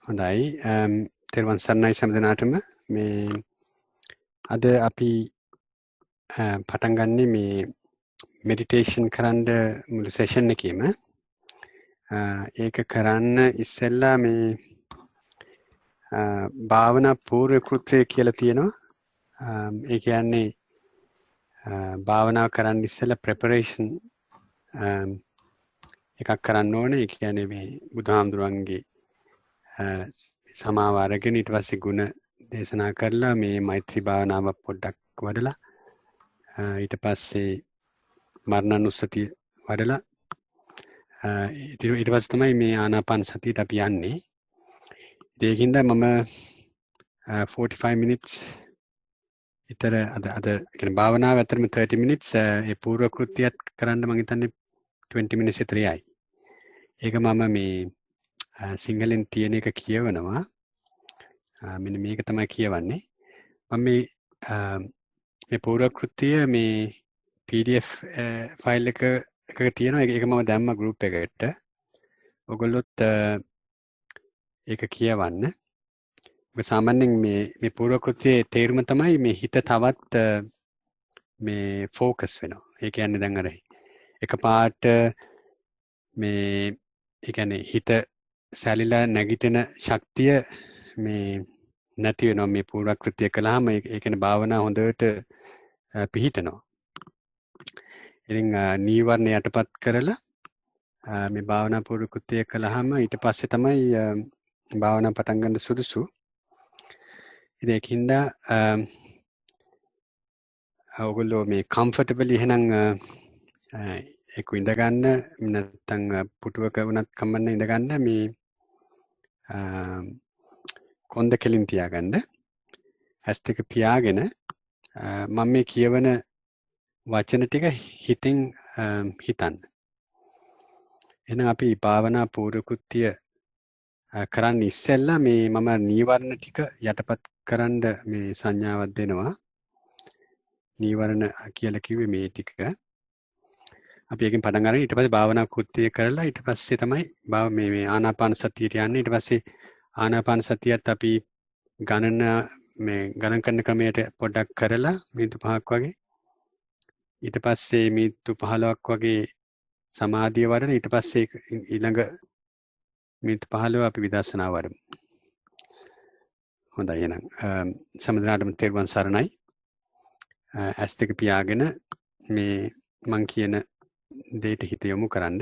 හොඳයි තෙරුවන් සරණයි සම්දනාටම මේ අද අපි පටන් ගන්නේ මේ මෙඩිටේෂන් කරන්න මුළු සෙෂන් එකේම ඒක කරන්න ඉස්සෙල්ලා මේ භාවනා පූර්ව කෘත්‍යය කියලා තියෙනවා ඒ කියන්නේ භාවනා කරන්න ඉස්සෙල්ලා ප්‍රෙපරේෂන් එකක් කරන්න ඕනේ ඒ කියන්නේ මේ බුදුහාමුදුරන්ගේ සමාව අරගෙන ඊට පස්සේ ගුණ දේශනා කරලා මේ මෛත්‍රී භාවනාව පොඩ්ඩක් වඩලා ඊට පස්සේ මරණානුස්සතිය වඩලා ඊට පස්සේ තමයි මේ ආනාපාන සතියට අපි යන්නේ. ඒකින්ද මම 45 minutes විතර අද කියන්නේ භාවනාව ඇත්තටම 30 minutes ඒ පූර්ව කෘත්‍යයත් කරන්න මම හිතන්නේ 20 minutes විතරයි. ඒක මම මේ සිංහලෙන් තියෙන එක කියවනවා. මෙන්න මේක තමයි කියවන්නේ. මම මේ පූර්ව කෘත්‍යය මේ PDF ෆයිල් එකක තියෙනවා. ඒක මම දැම්ම group එකට. ඔයගොල්ලොත් ඒක කියවන්න. සාමාන්‍යයෙන් මේ පූර්ව කෘත්‍යයේ තේරුම තමයි මේ හිත තවත් මේ ફોකස් වෙනවා. ඒ කියන්නේ දැන් අර එකපාරට මේ ඒ කියන්නේ හිත සැලිලා නැගිටින ශක්තිය මේ නැති වෙනවා මේ පූර්ව කෘත්‍ය කළාම. ඒ කියන්නේ භාවනා හොඳට පිහිටනවා. ඉතින් නීවරණ යටපත් කරලා මේ භාවනා පූර්ව කෘත්‍ය කළාම ඊට පස්සේ තමයි භාවනා පටන් ගන්න සුදුසු. ඉතින් ඒකින්ද ඔයගොල්ලෝ මේ කම්ෆර්ටබලි එහෙනම් ඒක ඉඳ ගන්න නැත්නම් පුටුවක වුණත් කම්මන්න ඉඳ ගන්න මේ කොන්ද කෙලින් තියාගන්න. ඇස් දෙක පියාගෙන මම මේ කියවන වචන ටික හිතින් හිතන්න. එහෙනම් අපි භාවනා පූර්ව කෘත්‍ය කරන්න ඉස්සෙල්ලා මේ මම නීවරණ ටික යටපත් කරන්න මේ සංඥාවක් දෙනවා. නීවරණ කියලා කිව්වේ මේ ටික. අපි එකෙන් පටන් ගන්න ඊට පස්සේ භාවනා කෘත්‍ය කරලා ඊට පස්සේ තමයි මේ ආනාපාන සතියට යන්නේ. ඊට පස්සේ ආනාපාන සතියත් අපි ගණන් කරන ක්‍රමයට පොඩ්ඩක් කරලා මිනිත්තු 5ක් වගේ ඊට පස්සේ මිනිත්තු 15ක් වගේ සමාධිය වඩන ඊට පස්සේ ඊළඟ මිනිත්තු 15 අපි විදර්ශනා වඩමු. හොඳයි එහෙනම් සම්මතනාටම තෙරුවන් සරණයි. ඇස් දෙක පියාගෙන මේ මං කියන දෙයට හිත යොමු කරන්න.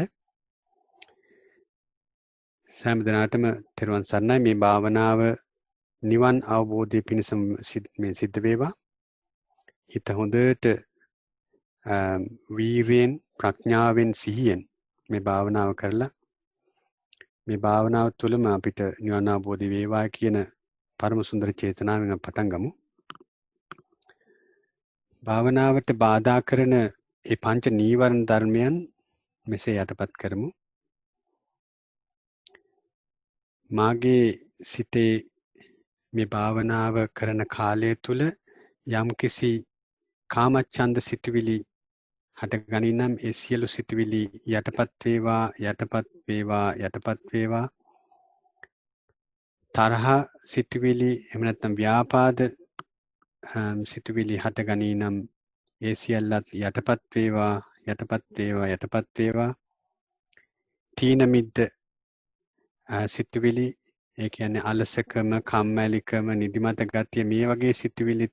සෑම දිනකටම තෙරුවන් සරණයි. මේ භාවනාව නිවන් අවබෝධය පිණිස මේ සිද්ධ වේවා. හිත හොඳට වීර්යෙන් ප්‍රඥාවෙන් සිහියෙන් මේ භාවනාව කරලා මේ භාවනාව තුළම අපිට නිවන් අවබෝධය වේවා කියන පරම සුන්දර චේතනාවෙන් පටන් ගමු. භාවනාවට බාධා කරන ඒ පංච නීවරණ ධර්මයන් මෙසේ යටපත් කරමු. මාගේ සිතේ මේ භාවනාව කරන කාලය තුල යම්කිසි කාමච්ඡන්ද සිතුවිලි හටගනිනම් ඒ සියලු සිතුවිලි යටපත් වේවා යටපත් වේවා යටපත් වේවා. තරහ සිතුවිලි එහෙම නැත්නම් ව්‍යාපාද සිතුවිලි හටගනිනම් ඒ සියල්ලත් යටපත් වේවා යටපත් වේවා යටපත් වේවා. තීන මිද්ද සිතුවිලි ඒ කියන්නේ අලසකම කම්මැලිකම නිදිමත ගතිය මේ වගේ සිතුවිලි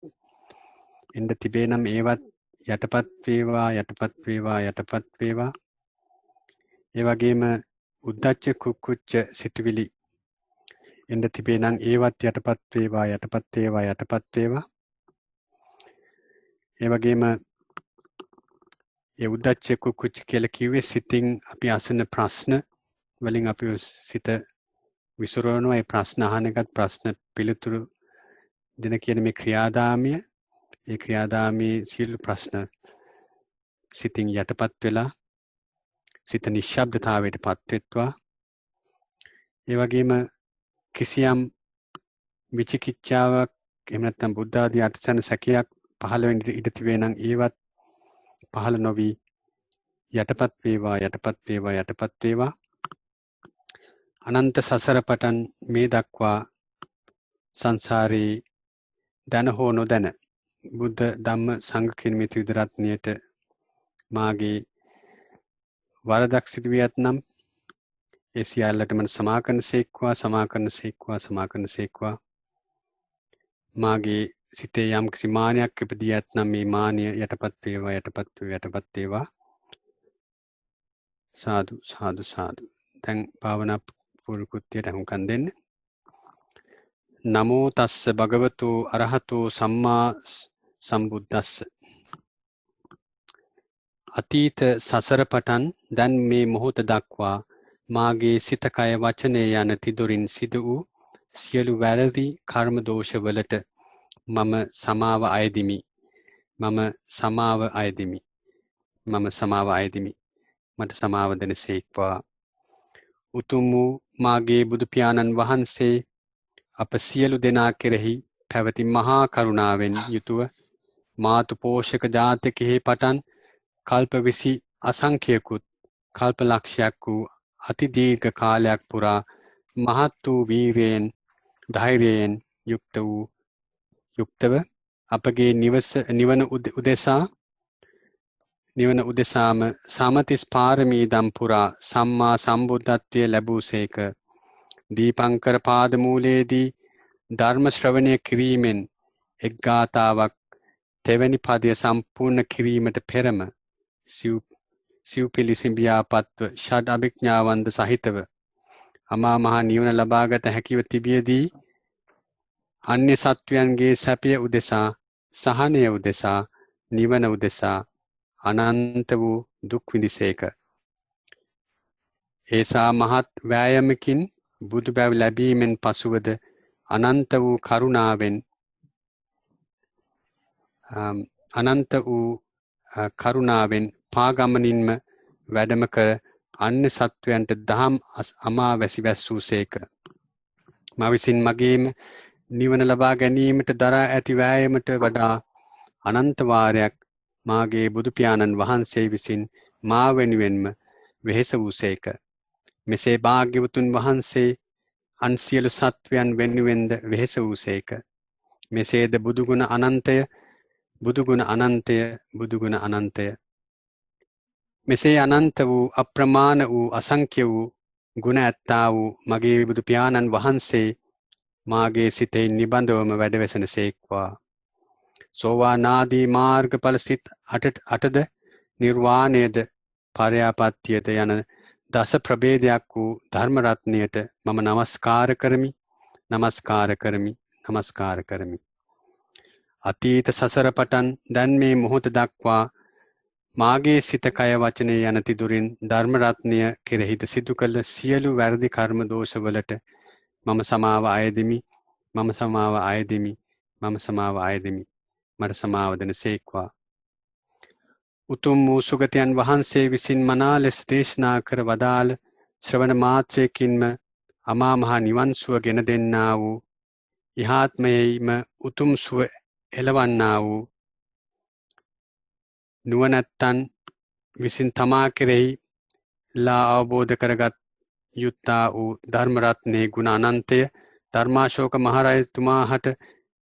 එන්න තිබේ නම් ඒවත් යටපත් වේවා යටපත් වේවා යටපත් වේවා. ඒ වගේම උද්ධච්ච කුක්කුච්ච සිතුවිලි එන්න තිබේ නම් ඒවත් යටපත් වේවා යටපත් වේවා යටපත් වේවා. ඒ වගේම ඒ උද්ධච්ච කුක්කුච්ච කියලා කිව්වේ සිතින් අපි අසන ප්‍රශ්න වලින් අපි සිත විසිරවනවා. ඒ ප්‍රශ්න අහන එකත් ප්‍රශ්න පිළිතුරු දෙන කියන මේ ක්‍රියාදාමය ඒ ක්‍රියාදාමයේ සියලු ප්‍රශ්න සිතින් යටපත් වෙලා සිත නිශ්ශබ්දතාවයට පත් වෙත්වා. ඒ වගේම කිසියම් විචිකිච්ඡාවක් එහෙම නැත්නම් බුද්ධ ආදී අටසන සැකයක් පහළ වෙන්න ඉඩ තිබේ නම් ඒවත් පහළ නොවි යටපත් වේවා යටපත් වේවා යටපත් වේවා. අනන්ත සසර පටන් මේ දක්වා සංසාරේ දැන හෝ නොදැන බුද්ධ ධම්ම සංඝ කියන මේ ත්‍රිවිධ රත්නයට මාගේ වරදක් සිදු වී ඇතනම් ඒ සියල්ලට මම සමා කරන සේක්වා මාගේ සිතේ යම් කිසි මානයක් ඉපදී ඇතනම් මේ මානය යටපත් වේවා සාදු සාදු සාදු. දැන් භාවනා පූර්ව කෘත්‍යයට හුඟක් දෙන්න. නමෝ තස්ස භගවතු අරහතෝ සම්මා සම්බුද්දස්ස. අතීත සසර පටන් දැන් මේ මොහොත දක්වා මාගේ සිත කය වචනය යන තිදොරින් සිදු වූ සියලු වැරදි කර්ම දෝෂවලට මම සමාව අයදිමි. මට සමාව දෙනසේක්වා. උතුම් වූ මාගේ බුදු පියාණන් වහන්සේ අප සියලු දෙනා කෙරෙහි පැවති මහා කරුණාවෙන් යුතුව මාතු පෝෂක ජාතකෙහි පටන් කල්ප 20 අසංඛ්‍යකුත් කල්ප ලක්ෂයක් වූ අති දීර්ඝ කාලයක් පුරා මහත් වූ වීරයෙන් ධෛර්යයෙන් යුක්තව අපගේ නිවන උදෙසාම සමතිස් පාරමී දම් පුරා සම්මා සම්බුද්ධත්වයේ ලැබූසේක. දීපංකර පාදමූලයේදී ධර්ම ශ්‍රවණය කිරීමෙන් එක් ගාථාවක් තෙවැනි පදය සම්පූර්ණ කිරීමට පෙරම සිව්පිලිසිඹියාපත්ව ෂඩ් අභිඥාවන්ද සහිතව අමා මහ නිවන ලබාගත හැකිව තිබියදී අන්‍ය සත්වයන්ගේ සැපය උදෙසා සහනය උදෙසා නිවන උදෙසා අනන්ත වූ දුක් විඳිසේක. ඒසා මහත් වෑයමකින් බුදු බැව් ලැබීමෙන් පසුවද අනන්ත වූ කරුණාවෙන් පාගමනින්ම වැඩම කර අන්‍ය සත්වයන්ට දහම් අමා වැසි වැස්සූසේක. මවිසින් මගේම නිවන ලබා ගැනීමට දරා ඇති වෑයමට වඩා අනන්ත වාරයක් මාගේ බුදු පියාණන් වහන්සේ විසින් මා වෙනුවෙන්ම වෙහෙස වූසේක. මෙසේ භාග්‍යවතුන් වහන්සේ අන් සියලු සත්වයන් වෙනුවෙන්ද වෙහෙස වූසේක. මෙසේද බුදුගුණ අනන්තය. මෙසේ අනන්ත වූ අප්‍රමාණ වූ අසංඛ්‍ය වූ ගුණ ඇත්තා වූ මගේ බුදු පියාණන් වහන්සේ මාගේ සිතේ නිබඳවම වැඩවෙසෙන සේක්වා. සෝවාන් ආදී මාර්ගඵල සිත් 8ද නිර්වාණයද පරයාපත්තියද යන දස ප්‍රභේදයක් වූ ධර්ම රත්නයට මම නමස්කාර කරමි. අතීත සසර පටන් දැන් මේ මොහොත දක්වා මාගේ සිත කය වචනය යන තිදුරින් ධර්ම රත්නය කෙරෙහිද සිදු කළ සියලු වැරදි කර්ම දෝෂවලට මම සමාව අයදිමි. මට සමාව දෙනසේක්වා. උතුම් වූ සුගතයන් වහන්සේ විසින් මනා ලෙස දේශනා කර වදාළ ශ්‍රවණ මාත්‍රයකින්ම අමා මහ නිවන් සුව ගෙන දෙන්නා වූ ඉහාත්මයෙහිම උතුම් සුව එළවන්නා වූ නුවණැත්තන් විසින් තමා කෙරෙහි අවබෝධ කරගත් යුත්තා වූ ධර්ම රත්නයේ ගුණ අනන්තය ධර්මාශෝක මහරජතුමාහට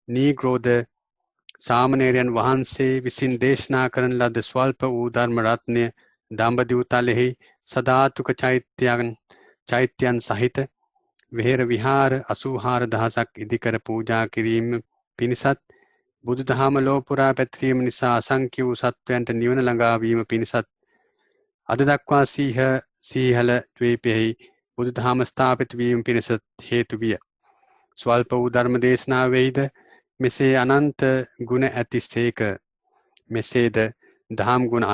නීග්‍රෝධ සාමණේරයන් වහන්සේ විසින් දේශනා කරන ලද ස්වල්ප වූ ධර්ම රත්නය දඹදිව් තලෙහි සදාතුක චෛත්‍යයන් සහිත විහෙර විහාර 84000ක් ඉදිකර පූජා කිරීම පිණිසත් බුදුදහම ලෝපුරා පැතිරීම නිසා අසංඛ්‍ය වූ සත්වයන්ට නිවන ළඟා වීම පිණිසත් අද දක්වා සීහල ද්වීපයෙහි බුදුදහම ස්ථාපිත වීම පිණිස හේතු විය. ස්වල්ප වූ ධර්ම දේශනාවෙහිද මෙසේ අනන්ත ගුණ ඇතිසේක. මෙසේද දහම් ගුණ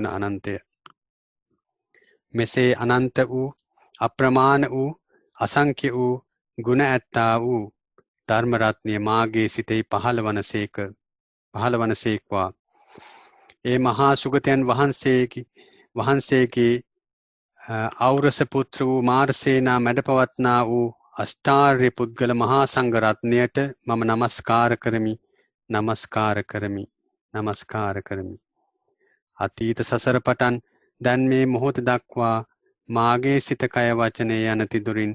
අනන්තය. මෙසේ අනන්ත වූ අප්‍රමාණ වූ අසංඛ්‍ය වූ ගුණ ඇත්තා වූ ධර්ම රත්නය මාගේ සිතෙහි පහළවනසේක්වා. ඒ මහා සුගතයන් වහන්සේගේ ඖරස පුත්‍ර වූ මාර්සේනා මැඩපවත්නා වූ අෂ්ටාර්ය පුද්ගල මහා සංඝ රත්නයට මම නමස්කාර කරමි. අතීත සසර පටන් දැන් මේ මොහොත දක්වා මාගේ සිත කය වචනය යන තිදුරින්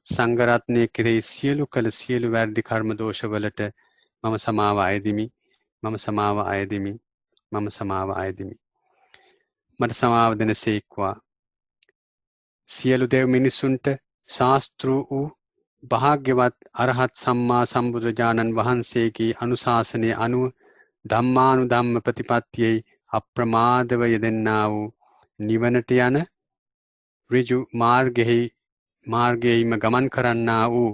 සංඝ රත්නය කෙරෙහි සියලු කළ සියලු වැරදි කර්ම දෝෂවලට මම සමාව අයදිමි. මම සමාව අයදිමි. මම සමාව අයදිමි. මට සමාව දෙනසේක්වා. සියලු දෙව් මිනිසුන්ට ශාස්තෘ වූ භාග්‍යවත් අරහත් සම්මා සම්බුදුරජාණන් වහන්සේගේ අනුශාසනය අනුව ධම්මානුධම්ම ප්‍රතිපත්තියේ අප්‍රමාදව යෙදෙන්නා වූ නිවනට යන ඍජු මාර්ගයෙහිම ගමන් කරන්නා වූ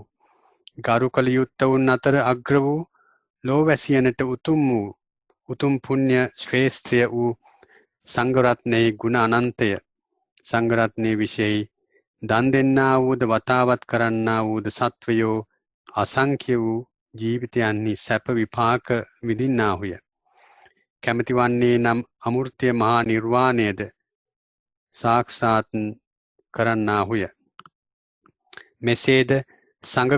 ගරු කළ යුත්තවුන් අතර අග්‍ර වූ ලෝවැසියනට උතුම් පුණ්‍ය ශ්‍රේෂ්ඨය වූ සංඝ රත්නයේ ගුණ අනන්තය සංඝ රත්නයේ විශේෂයි දන් දෙන්නා වූද වතාවත් කරන්නා වූද සත්වයෝ අසංඛ්‍ය වූ ජීවිතයන්හි සැප විපාක විඳින්නාහුය. කැමැති වන්නේ නම් අමෘතය මහා නිර්වාණයද සාක්ෂාත් කරන්නාහුය. මෙසේද සංඝ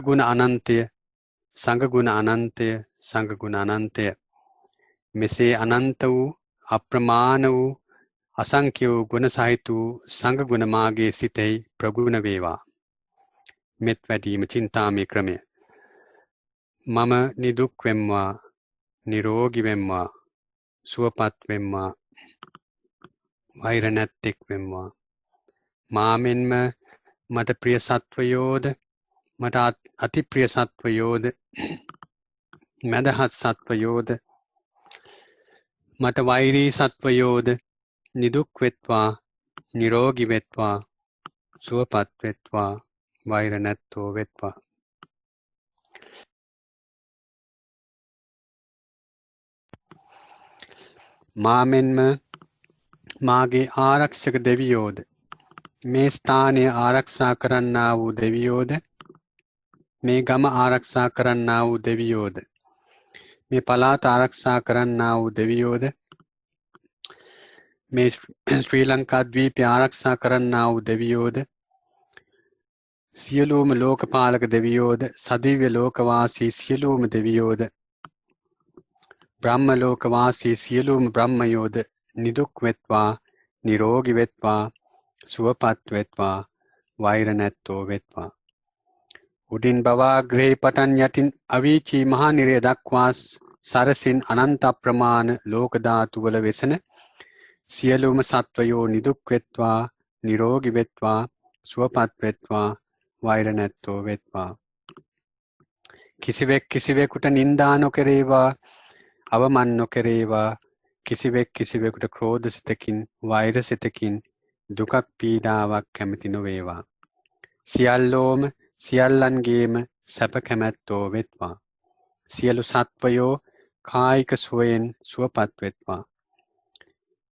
ගුණ අනන්තය මෙසේ අනන්ත වූ අප්‍රමාණ වූ අසංඛ්‍ය වූ ගුණ සහිත වූ සංඝ ගුණ මාගේ සිතෙහි ප්‍රගුණ වේවා. මෙත් වැඩීම චින්තාමය ක්‍රමය. මම නිදුක් වෙම්වා, නිරෝගී වෙම්වා, සුවපත් වෙම්වා, වෛර නැත්තෙක් වෙම්වා. මාමෙන්ම මට ප්‍රිය සත්වයෝද, මට අති ප්‍රිය සත්වයෝද, මැදහත් සත්වයෝද, මට වෛරී සත්වයෝද නිදුක් වෙත්වා, නිරෝගී වෙත්වා, සුවපත් වෙත්වා, වෛර නැත්තෝ වෙත්වා. මාමෙන්ම මාගේ ආරක්ෂක දෙවියෝද, මේ ස්ථානය ආරක්ෂා කරන්නා වූ දෙවියෝද, මේ ගම ආරක්ෂා කරන්නා වූ දෙවියෝද, මේ පළාත ආරක්ෂා කරන්නා වූ දෙවියෝද, මේ ශ්‍රී ලංකා ද්වීපය ආරක්ෂා කරන්නා වූ දෙවියෝද, සියලුම ලෝකපාලක දෙවියෝද, සදිව්‍ය ලෝකවාසී සියලුම දෙවියෝද, බ්‍රහ්ම ලෝකවාසී සියලුම බ්‍රහ්මයෝද නිදුක් වෙත්වා, නිරෝගී වෙත්වා, සුවපත් වෙත්වා, වෛර නැත්තෝ වෙත්වා. උඩින් බවාග්‍රේ පටන් යටින් අවීචී මහා නිරය දක්වා සරසින් අනන්ත ප්‍රමාණ ලෝක ධාතු වල වෙසෙන සියලුම සත්වයෝ නිදුක් වෙත්වා, නිරෝගී වෙත්වා, සුවපත් වෙත්වා, වෛර නැත්තෝ වෙත්වා. කිසිවෙක් කිසිවෙකුට නින්දා නොකරේවා, අවමන් නොකරේවා. කිසිවෙක් කිසිවෙකුට ක්‍රෝධ සිතකින්, වෛර සිතකින් දුකක් පීඩාවක් කැමති නොවේවා. සියල්ලෝම සියල්ලන්ගේම සැප කැමැත්තෝ වෙත්වා. සියලු සත්වයෝ කායික සුවයෙන් සුවපත් වෙත්වා.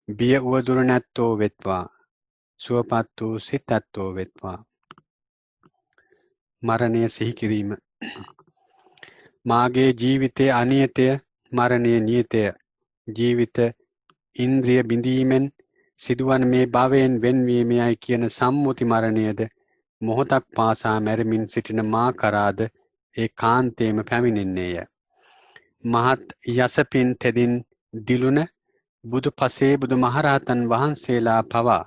බිය උවදුර නැත්තෝ වෙත්වා. සුවපත් වූ සිත ඇත්තෝ වෙත්වා. මරණය සිහි කිරීම. මාගේ ජීවිතයේ අනියතය, මරණය නියතය. ජීවිත ඉන්ද්‍රිය බිඳීමෙන් සිදුවන මේ භවයෙන් වෙන්වීමයයි කියන සම්මුති මරණයද මොහොතක් පාසා මැරමින් සිටින මා කරාද ඒ කාන්තේම පැමිණෙන්නේය. මහත් යසපින් තෙදින් දිලුන බුදු පසේ බුදු මහරහතන් වහන්සේලා පවා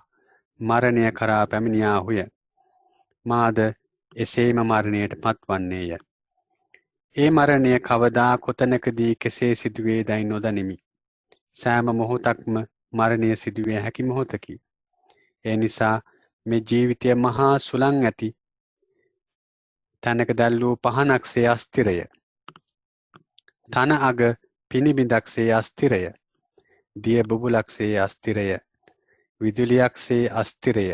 මරණය කරා පැමිණියාහුය. මාද එසේම මරණයට පත්වන්නේය. ඒ මරණය කවදා කොතැනකදී කෙසේ සිදුවේදැයි නොදනිමි. සෑම මොහොතක්ම මරණය සිදුවිය හැකි මොහොතකි. ඒ නිසා මේ ජීවිතය මහා සුළං ඇති තැනක දැල් වූ පහනක්සේ අස්තිරය. තන අග පිනිබිඳක්සේ අස්තිරය. දිය බුබුලක්සේ අස්තිරය. විදුලියක්සේ අස්තිරය.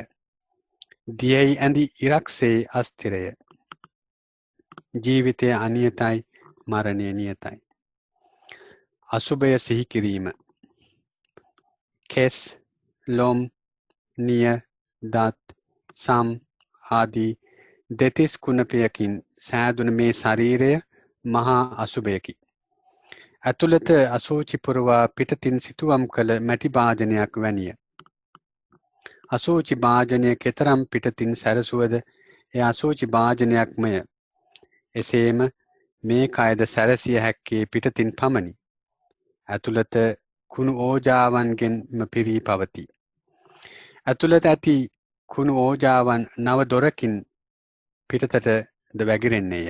දියෙහි ඇඳි ඉරක්සේ අස්තිරය. ජීවිතය අනියතයි, මරණය නියතයි. අසුභය සිහි කිරීම. කෙස්, ලොම්, නිය, දත්, සම් ආදී දෙතිස් කුණපයකින් සෑදුන මේ ශරීරය මහා අසුභයකි. ඇතුළත අසූචි පුරවා පිටතින් සිතුවම් කළ මැටි භාජනයක් වැනිය. අසූචි භාජනය කෙතරම් පිටතින් සැරසුවද එය අසූචි භාජනයක්මය. එසේම මේ කයද සැරසිය හැක්කේ පිටතින් පමණි. ඇතුළත කුණු ඕජාවන්ගෙන්ම පිරී පවතී. ඇතුළත ඇති කුණු ඕජාවන් නව දොරකින් පිටතටද වැගිරෙන්නේය.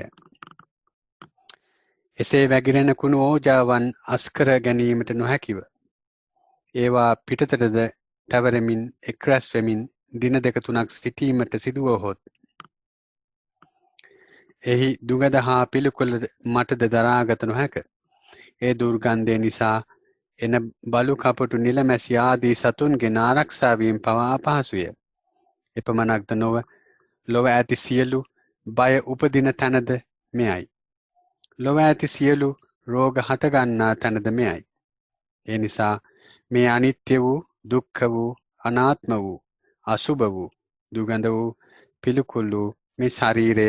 එසේ වැගිරෙන කුණු ඕජාවන් අස්කර ගැනීමට නොහැකිව ඒවා පිටතටද තැවරමින් එක්රැස් වෙමින් දින දෙක තුනක් සිටීමට සිදුවහොත් එහි දුගඳ හා පිළිකුල මටද දරාගත නොහැක. ඒ දුර්ගන්ධය නිසා එන බලු කපටු නිලමැසි ආදී සතුන්ගේ ආරක්ෂා වීම පවා අපහසුය. එපමණක්ද නොව ලොව ඇති සියලු බය උපදින තැනද මෙයයි. ලොව ඇති සියලු රෝග හටගන්නා තැනද මෙයයි. ඒ නිසා මේ අනිත්‍ය වූ, දුක්ඛ වූ, අනාත්ම වූ, අසුභ වූ, දුගඳ වූ, පිළිකුල් වූ මේ ශරීරය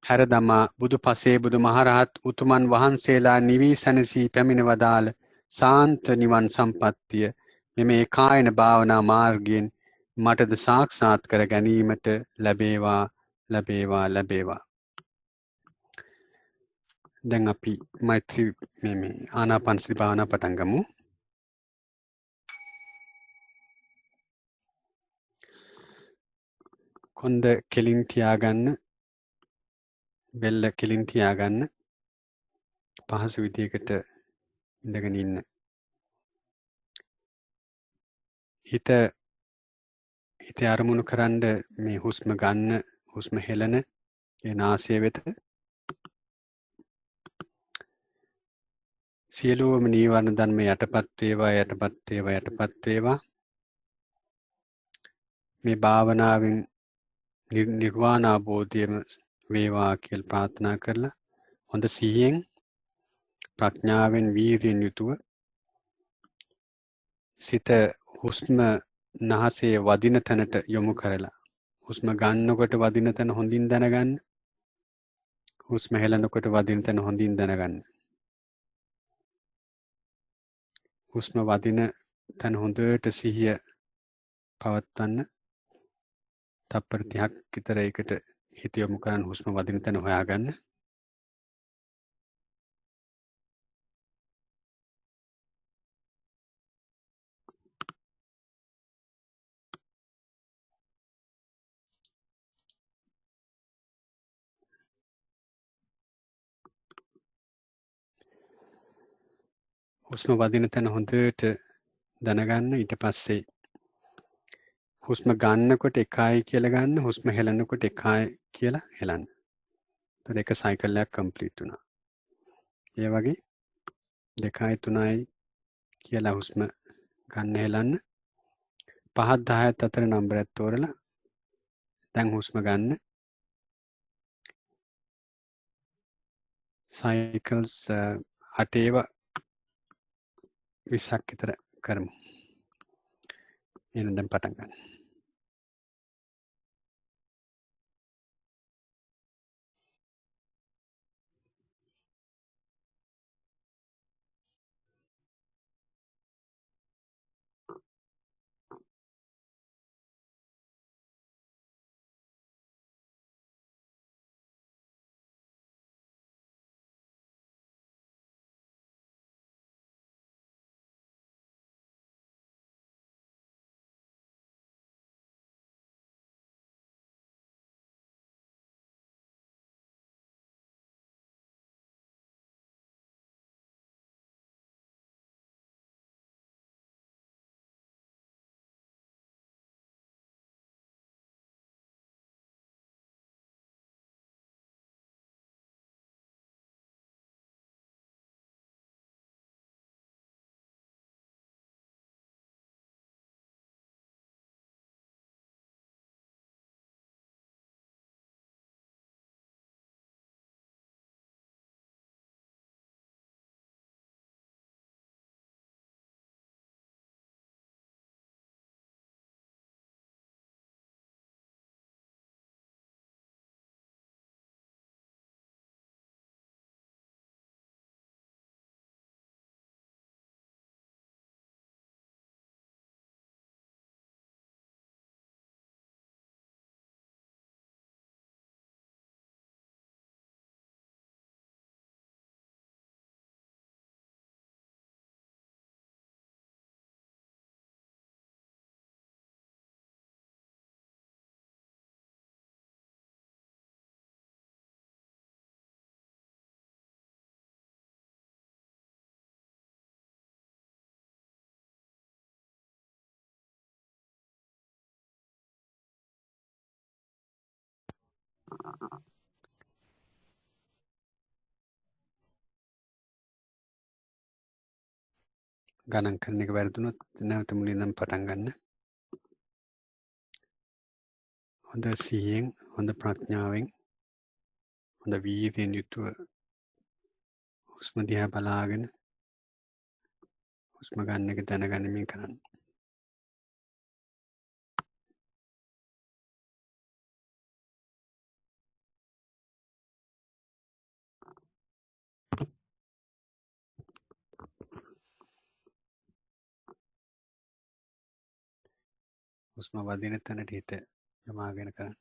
හැර දමා බුදු පසේ බුදු මහරහත් උතුමන් වහන්සේලා නිවී සැනසී පැමිණ වදාළ සාන්ත නිවන් සම්පත්තිය මෙම ඒකායන භාවනා මාර්ගයෙන් මටද සාක්ෂාත් කර ගැනීමට ලැබේවා ලැබේවා ලැබේවා. දැන් අපි මෛත්‍රී මේ ආනාපානසති භාවනා පටන් ගමු. කොන්ද කෙලින් තියාගන්න, බෙල්ල කෙලින් තියාගන්න, පහසු විදියකට ඉඳගෙන ඉන්න. හිත අරමුණු කරන්න මේ හුස්ම ගන්න, හුස්ම හෙලන ඒ නාසය වෙත. සියලුම නීවරණ ධර්ම යටපත් වේවා යටපත් වේවා යටපත් වේවා. මේ භාවනාවෙන් නිර්වාණ අවබෝධයම වේවා කියලා ප්‍රාර්ථනා කරලා හොඳ සිහියෙන් ප්‍රඥාවෙන් වීර්යෙන් යුතුව සිත හුස්ම නාසයේ වදින තැනට යොමු කරලා හුස්ම ගන්නකොට වදින තැන හොඳින් දැනගන්න. හුස්ම හෙලනකොට වදින තැන හොඳින් දැනගන්න. හුස්ම වදින තැන හොඳට සිහිය පවත්වන්න. තප්පර 30ක් විතර ඒකට හිත යොමු කරන් හුස්ම වදින තැන හොයාගන්න. හුස්ම වදින තැන හොඳට දැනගන්න. ඊට පස්සේ හුස්ම ගන්නකොට 1යි කියලා ගන්න, හුස්ම හෙලනකොට 1යි කියලා හෙලන්න. එතකොට එක සයිකල් එකක් කම්ප්ලීට් වුණා. ඒ වගේ 2යි 3යි කියලා හුස්ම ගන්න හෙලන්න. 5ක් 10ක් අතර නම්බරයක් තෝරලා දැන් හුස්ම ගන්න. සයිකල්ස් 8 20ක් විතර කරමු. එහෙනම් දැන් පටන් ගන්න. ගණන් කරන එක වැරදුනොත් නැවත මුලින්ම පටන් ගන්න. හොඳ සිහියෙන්, හොඳ ප්‍රඥාවෙන්, හොඳ වීර්යයෙන් යුතුව හුස්ම දිහා බලාගෙන හුස්ම ගන්න එක දැනගනිමින් කරන්න. හුස්ම වදින තැනට හිත යොමාගෙන කරන්න.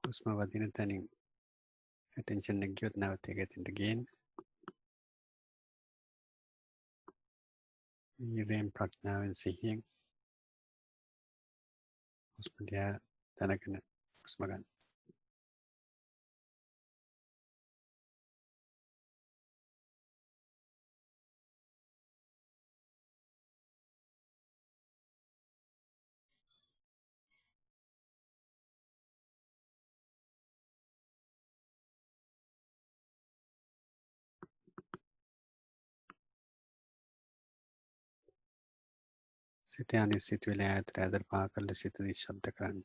හුස්ම වදින තැනින් attention එක ගියොත් නැවත ඒක එතනට ගේන්න. වීර්යයෙන්, ප්‍රඥාවෙන්, සිහියෙන් හුස්ම දිහා දැනගෙන හුස්ම ගන්න. සිත යන්නේ සිතුවිලි ඈතට ඇදලා පහ කරලා සිත නිශ්ශබ්ද කරන්න.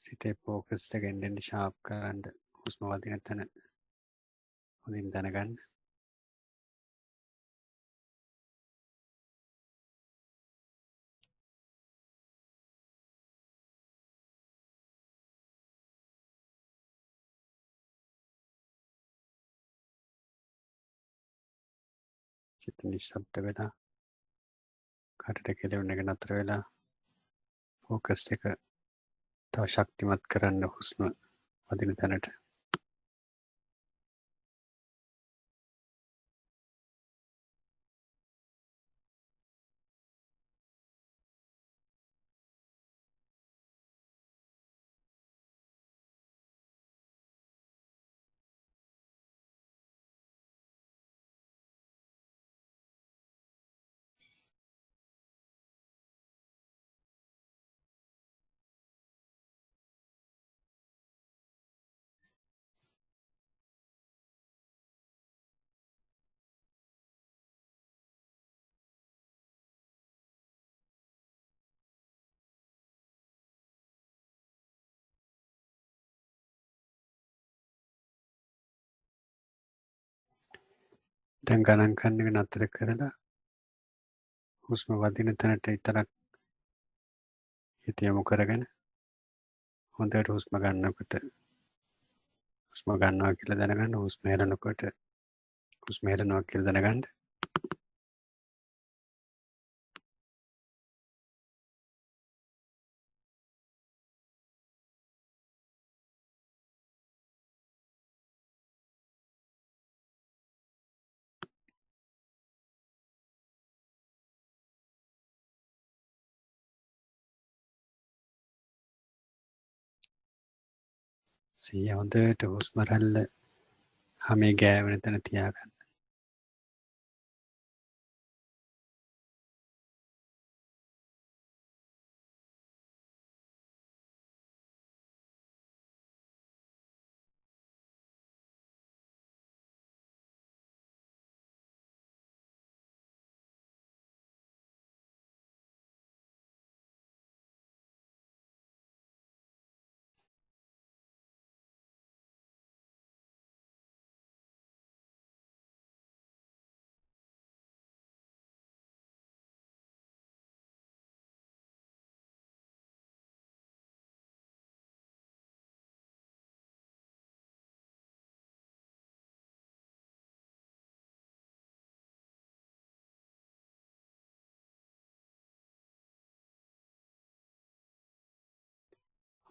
සිතේ ફોකස් එක එන්න ෂාප් කරන්න හුස්ම වදින තැන හොඳින් දැනගන්න. සිත නිශ්ශබ්ද වෙලා කටට කෙලවෙන එක නතර වෙලා ફોකස් එක තව ශක්තිමත් කරන්න හුස්ම වදින තැනට. දැන් ගණන් කරන එක නතර කරලා හුස්ම වදින තැනට විතරක් හිත යොමු කරගෙන හොඳට හුස්ම ගන්නකොට හුස්ම ගන්නවා කියලා දැනගන්න. හුස්ම හෙලනකොට හුස්ම හෙලනවා කියලා දැනගන්න. සිහිය හොඳට හුස්ම රැල්ල හැමේ ගෑවෙන තැන තියාගන්න.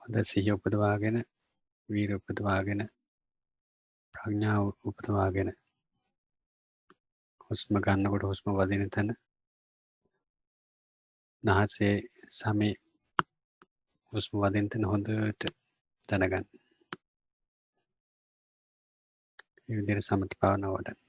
හොඳ සිහිය උපදවාගෙන වීරිය උපදවාගෙන ප්‍රඥාව උපදවාගෙන හුස්ම ගන්නකොට හුස්ම වදින තැන නාසයේ සමේ හුස්ම වදින තැන හොඳට දැනගන්න. මේ විදිහට සමථ භාවනාව වඩන්න.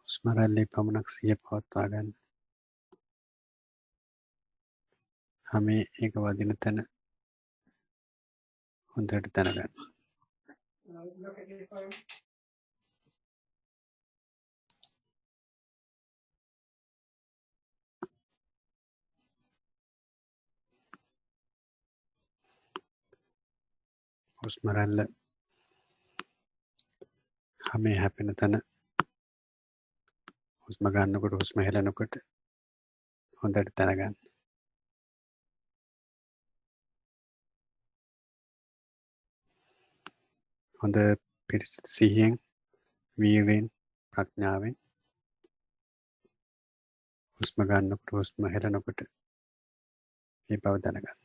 හුස්ම රැල්ලේ පමණක් සිහිය පවත්වා ගන්න. හැමේ ඒක වදින තැන හොඳට දැනගන්න. හුස්ම රැල්ල හැමේ හැපෙන තැන හුස්ම ගන්නකොට හුස්ම හෙලනකොට හොඳට දැනගන්න. හොඳ පිරිසිදු සිහියෙන් වීර්යෙන් ප්‍රඥාවෙන් හුස්ම ගන්නකොට හුස්ම හෙලනකොට මේ බව දැනගන්න.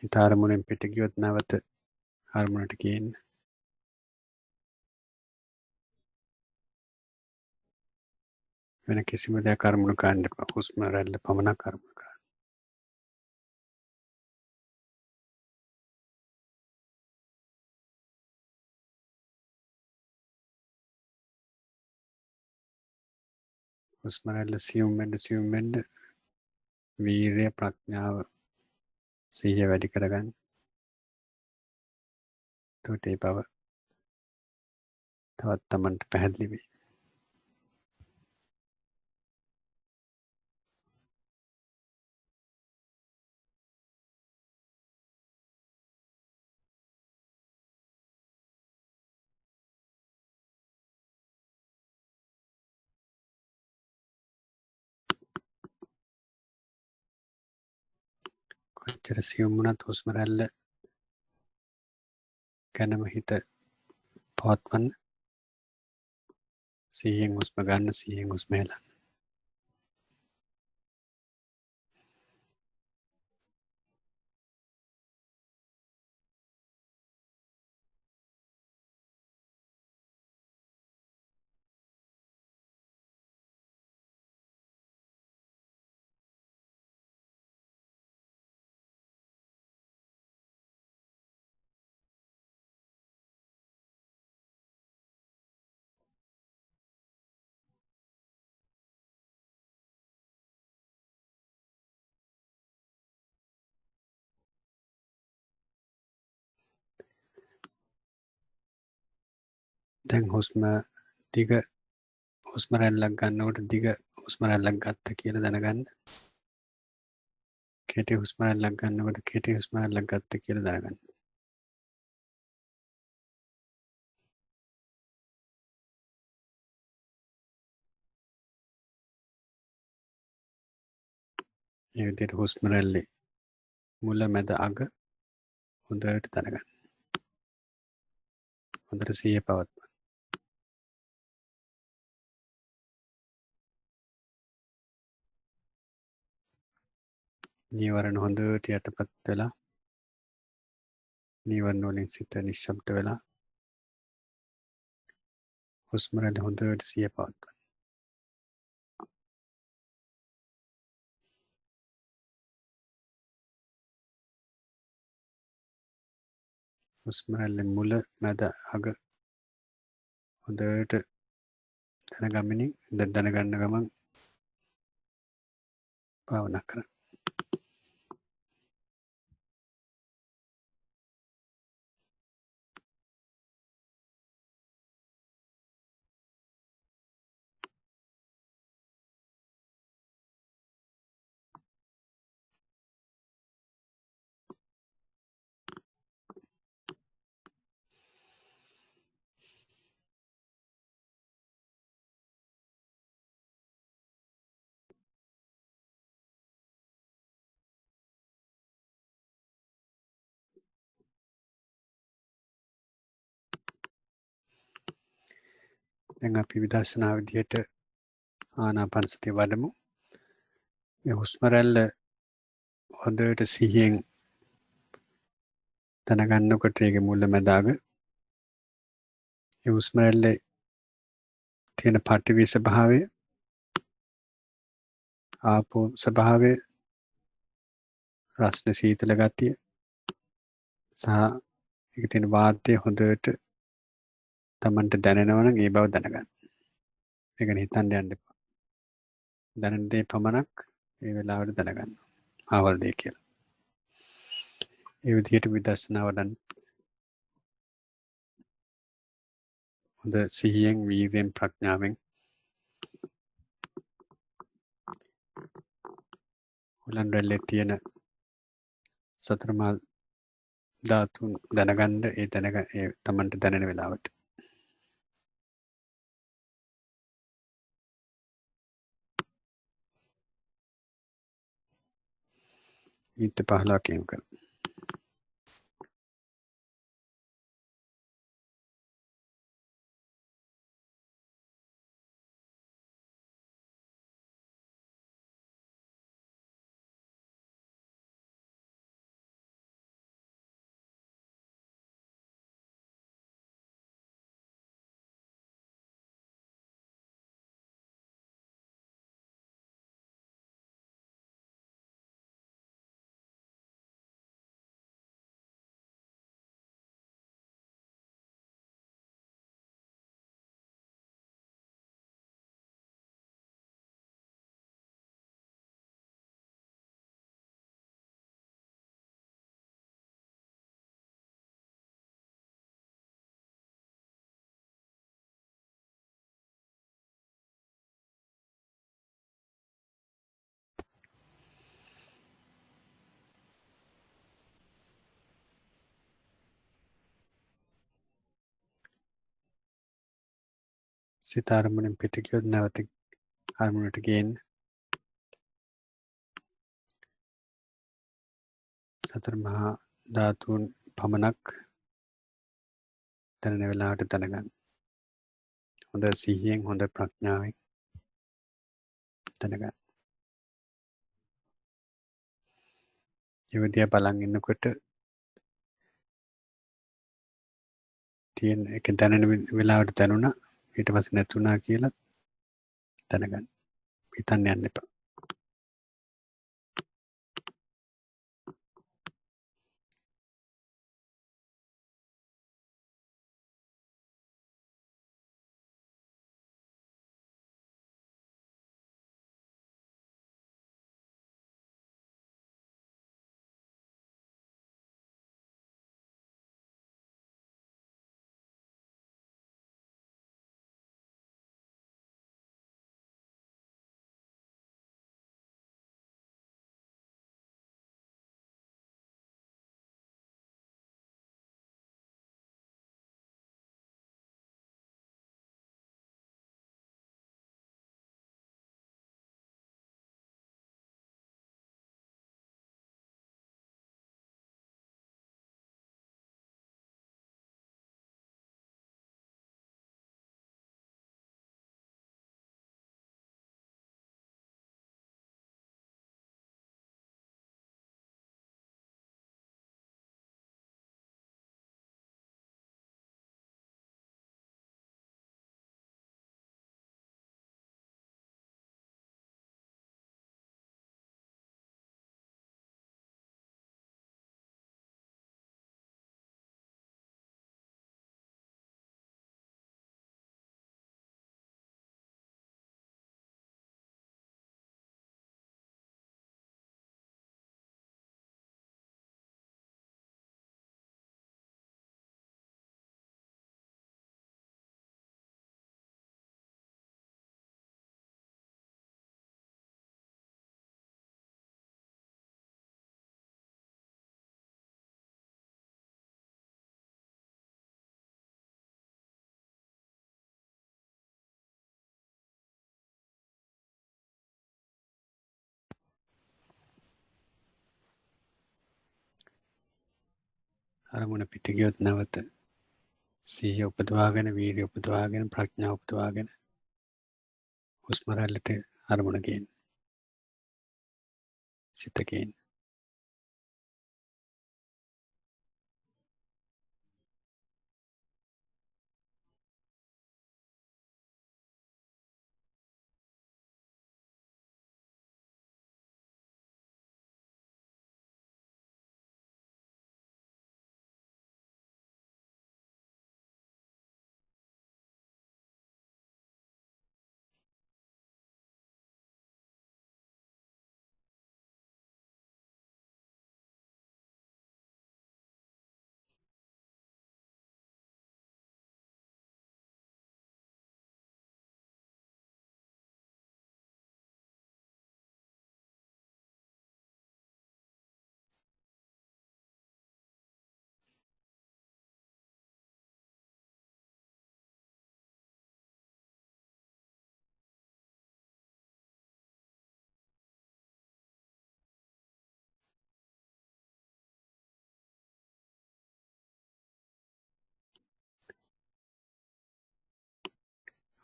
හිත අරමුණෙන් පිට ගියොත් නැවත අරමුණට ගේන්න. වෙන කිසිම දෙයක් අරමුණු කරන්න එපා. හුස්ම රැල්ල පමණක් අරමුණු කරන්න. හුස්ම රැල්ල සියුම් වෙන්න වීර්ය ප්‍රඥාව සිහිය වැඩි කරගන්න. එතකොට ඒ බව තවත් තමන්ට පැහැදිලි වෙයි. කොච්චර සියුම් වුණත් හුස්ම රැල්ල ගැනම හිත පවත්වන්න. සිහියෙන් හුස්ම ගන්න, සිහියෙන් හුස්ම හෙලන්න. දැන් හුස්ම දිග හුස්ම රැල්ලක් ගන්නකොට දිග හුස්ම රැල්ලක් ගත්ත කියලා දැනගන්න. කෙටි හුස්ම රැල්ලක් ගන්නකොට කෙටි හුස්ම රැල්ලක් ගත්ත කියලා දැනගන්න. මේ විදිහට හුස්ම රැල්ලේ මුල මැද අග හොඳට දැනගන්න. හොඳට සිහිය පවත්වන්න. නීවරණ හොඳට යටපත් වෙලා නීවරණ වලින් සිත නිශ්ශබ්ද වෙලා හුස්ම රැල්ල හොඳට සිහිය පවත්වන්න. හුස්ම රැල්ලේ මුල මැද අග හොඳට දැනගමින් දැනගන්න ගමන් භාවනා කරන්න. දැන් අපි විදර්ශනා විදියට ආනාපාන සතිය වඩමු. මේ හුස්ම රැල්ල හොඳට සිහියෙන් දැනගන්නකොට ඒකේ මුල මැද අග ඒ හුස්ම රැල්ලේ තියෙන පඨවි ස්වභාවය, ආපෝ ස්වභාවය, රස්න සීතල ගතිය සහ ඒකේ තියෙන වාතය හොඳට තමන්ට දැනෙනවා නම් ඒ බව දැනගන්න. ඒක හිතන්න යන්න එපා. දැනෙන දේ පමණක් ඒ වෙලාවට දැනගන්න. ආවල් දෙය කියලා. ඒ විදිහට විදර්ශනා වඩන්න. හොඳ සිහියෙන්, වීර්යෙන්, ප්‍රඥාවෙන් හුලන් රැල්ලේ තියෙන සතර මහා ධාතුන් දැනගන්න ඒ තමන්ට දැනෙන වෙලාවට. මිනිත්තු 15ක් යොමු කරමු. සිත අරමුණෙන් පිට ගියොත් නැවත අරමුණට ගේන්න. සතර මහා ධාතුන් පමණක් දැනෙන වෙලාවට දැනගන්න. හොඳ සිහියෙන්, හොඳ ප්‍රඥාවෙන් දැනගන්න. ඒ විදිය බලන් ඉන්නකොට තියෙන එක දැනෙන වෙලාවට දැනුණා ඊට පස්සේ නැතුණා කියලා දැනගන්න. හිතන්න යන්න එපා. අරමුණ පිට ගියොත් නැවත සිහිය උපදවාගෙන වීර්ය උපදවාගෙන ප්‍රඥාව උපදවාගෙන හුස්ම රැල්ලට අරමුණ ගේන්න. සිත ගේන්න.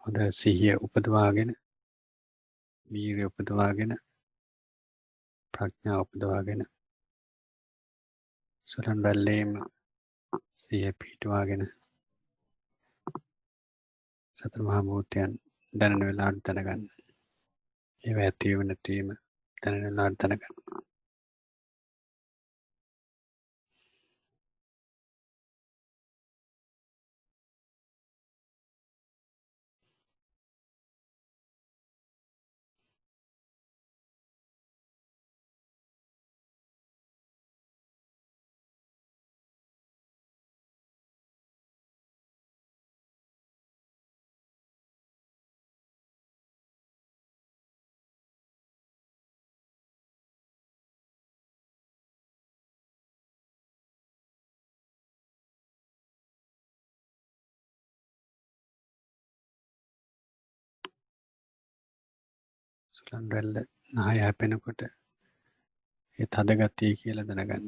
හොඳ සිහිය උපදවාගෙන වීර්ය උපදවාගෙන ප්‍රඥාව උපදවාගෙන සුරන් රැල්ලේම සිහිය පිහිටුවාගෙන සතර මහා භූතයන් දැනෙන වෙලාවට දැනගන්න. ඒවා ඇතිවීම නැතිවීම දැනෙන වෙලාවට දැනගන්න. සුරන් රැල්ල නහය හැපෙනකොට ඒ තද ගතිය කියලා දැනගන්න.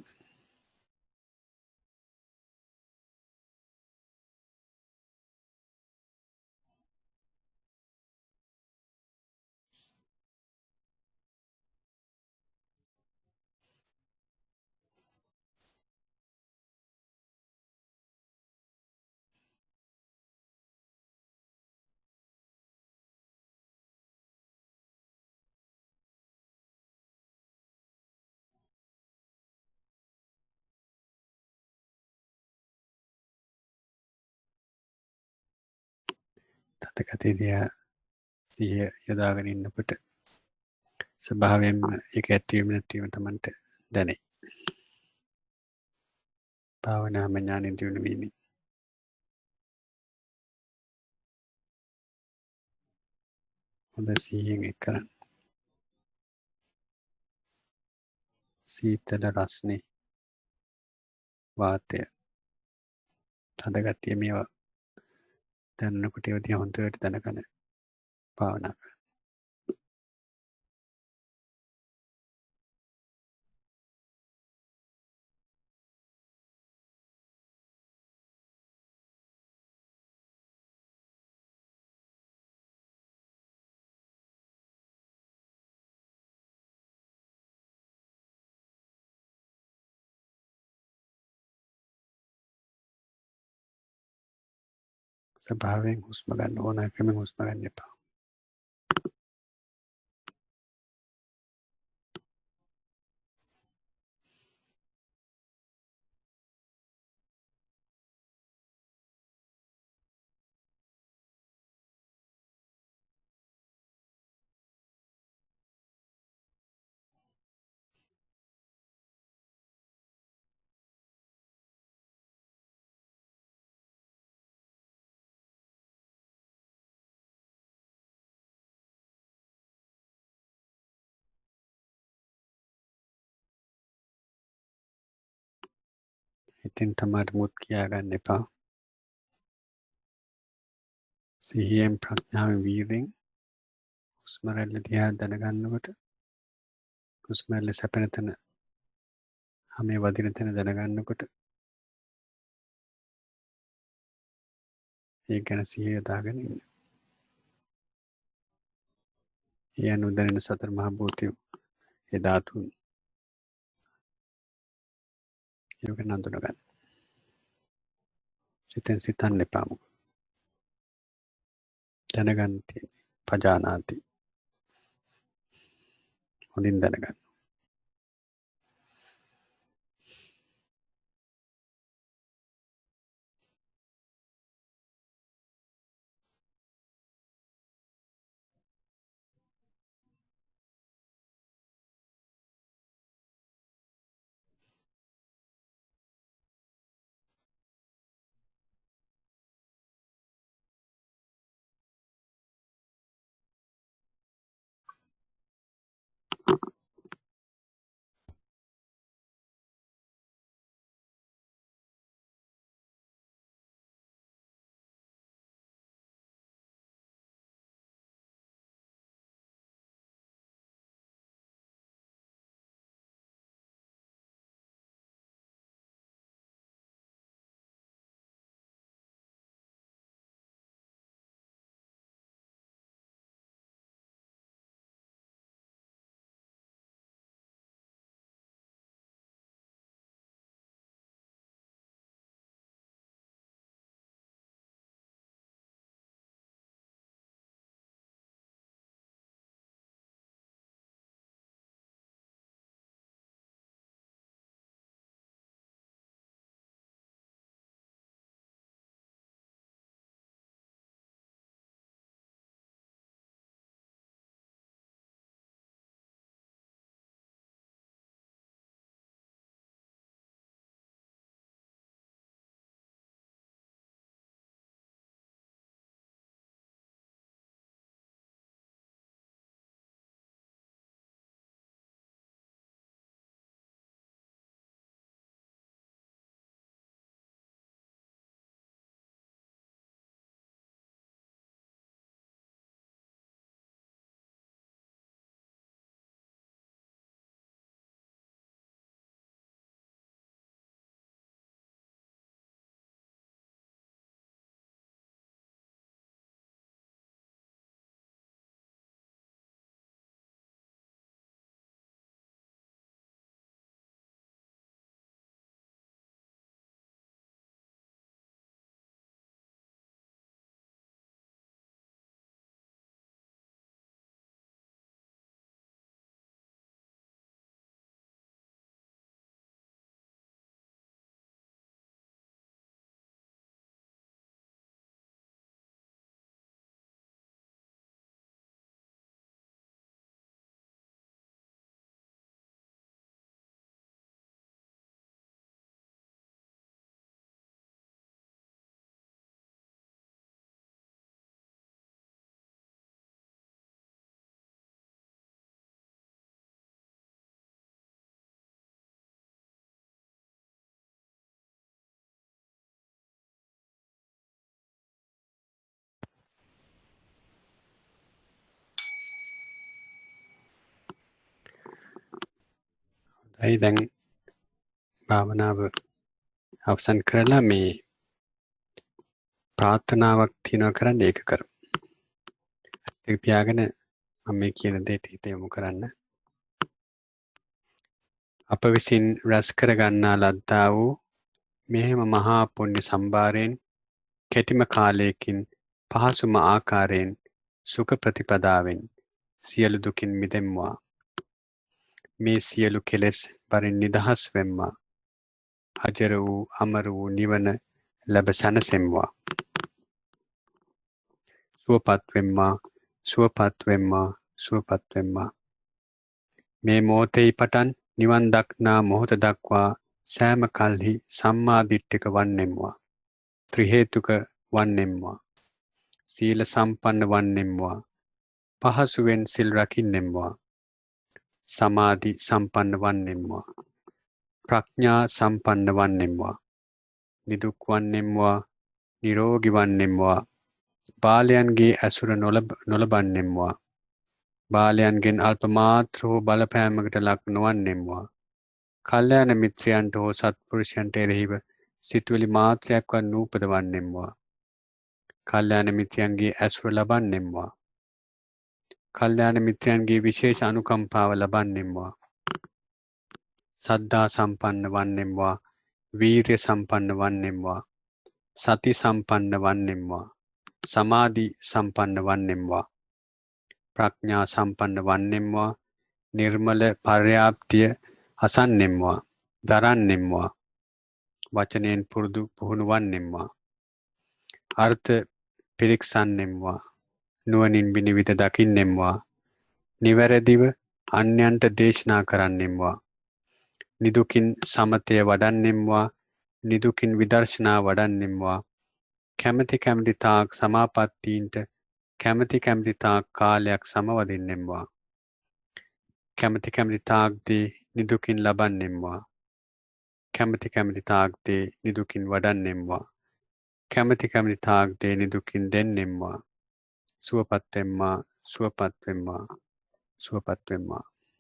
තද ගතිය දිහා සිහිය යොදාගෙන ඉන්නකොට ස්වභාවයෙන්ම ඒක ඇතිවීම නැතිවීම තමන්ට දැනේ. භාවනාම ඥානෙ දියුණු වීමෙන් හොඳ සිහියෙන් එක් කරන්න. සීතල රස්නේ වාතය තද ගතිය මේවා දැනනකොට ඒවා දිහා හොඳට දැනගෙන භාවනා කරන්න. ස්වභාවයෙන් හුස්ම ගන්න ඕනෑකමින් හුස්ම ගන්න එපා. ඉතින් තමයි මුත් කියා ගන්න එපා. සිහියෙන් ප්‍රඥාවෙන් වීර්යෙන් හුස්ම රැල්ල දිහා දැනගන්නකොට හුස්ම රැල්ල සැපෙන තැන හැම වදින තැන දැනගන්නකොට ඒ ගැන සිහිය යොදාගෙන ඉන්න. ඒ අනුව දැනෙන සතර මහා භූතය ඒ ධාතුන් ඒක නඳුනගන්න. සිතෙන් සිතන්න එපා. දැනගන්න තියෙන්නේ පජානාති. හොඳින් දැනගන්න. හරි දැන් භාවනාව අවසන් කරලා මේ ප්‍රාර්ථනාවක් තියනවා කරන්න ඒක කරමු. ඒක පියාගෙන මම මේ කියන දෙයට හිත යොමු කරන්න. අප විසින් රැස් කර ගන්නා ලද්දා වූ මෙහෙම මහා පුණ්‍ය සම්භාරයෙන් කෙටිම කාලයකින් පහසුම ආකාරයෙන් සුඛ ප්‍රතිපදාවෙන් සියලු දුකින් මිදෙම්වා. මේ සියලු කෙලෙස් වරින් නිදහස් වෙම්වා. අජර වූ අමර වූ නිවන ලැබ සැනසෙම්වා. සුවපත් වෙම්වා, සුවපත් වෙම්වා, සුවපත් වෙම්වා. මේ මොහොතේ පටන් නිවන් දක්නා මොහොත දක්වා සෑම කල්හි සම්මා දිට්ඨික වන්නෙම්වා. ත්‍රි හේතුක වන්නෙම්වා. සීල සම්පන්න වන්නෙම්වා. පහසුවෙන් සිල් රකින්නෙම්වා. සමාධි සම්පන්න වන්නෙම්වා. ප්‍රඥා සම්පන්න වන්නෙම්වා. නිදුක් වන්නෙම්වා. නිරෝගී වන්නෙම්වා. බාලයන්ගේ ඇසුර නොලබන්නෙම්වා. බාලයන්ගෙන් අල්ප මාත්‍ර හෝ බලපෑමකට ලක් නොවන්නෙම්වා. කල්යාණ මිත්‍රයන්ට හෝ සත්පුරුෂයන්ට එරෙහිව සිතුවිලි මාත්‍රයක්වත් නූපදවන්නෙම්වා. කල්යාණ මිත්‍රයන්ගේ ඇසුර ලබන්නෙම්වා. කල්යාණ මිත්‍රයන්ගේ විශේෂ අනුකම්පාව ලබන්නෙම්වා. සද්ධා සම්පන්න වන්නෙම්වා. වීර්ය සම්පන්න වන්නෙම්වා. සති සම්පන්න වන්නෙම්වා. සමාධි සම්පන්න වන්නෙම්වා. ප්‍රඥා සම්පන්න වන්නෙම්වා. නිර්මල පර්යාප්තිය අසන්නෙම්වා. දරන්නෙම්වා. වචනයෙන් පුහුණු වන්නෙම්වා. අර්ථ පිරික්සන්නෙම්වා. නුවණින් විනිවිද දකින්නෙම්වා. නිවැරදිව අන්‍යයන්ට දේශනා කරන්නෙම්වා. නිදුකින් සමතය වඩන්නෙම්වා. නිදුකින් විදර්ශනා වඩන්නෙම්වා. කැමැති තාක් සමාපත්තීන්ට කැමැති තාක් කාලයක් සමවදින්නෙම්වා. කැමැති තාක් දේ නිදුකින් ලබන්නෙම්වා. කැමැති තාක් දේ නිදුකින් වඩන්නෙම්වා. කැමැති තාක් දේ නිදුකින් දෙන්නෙම්වා. සුවපත් වෙම්මා. සුවපත් වෙම්මා. සුවපත් වෙම්මා.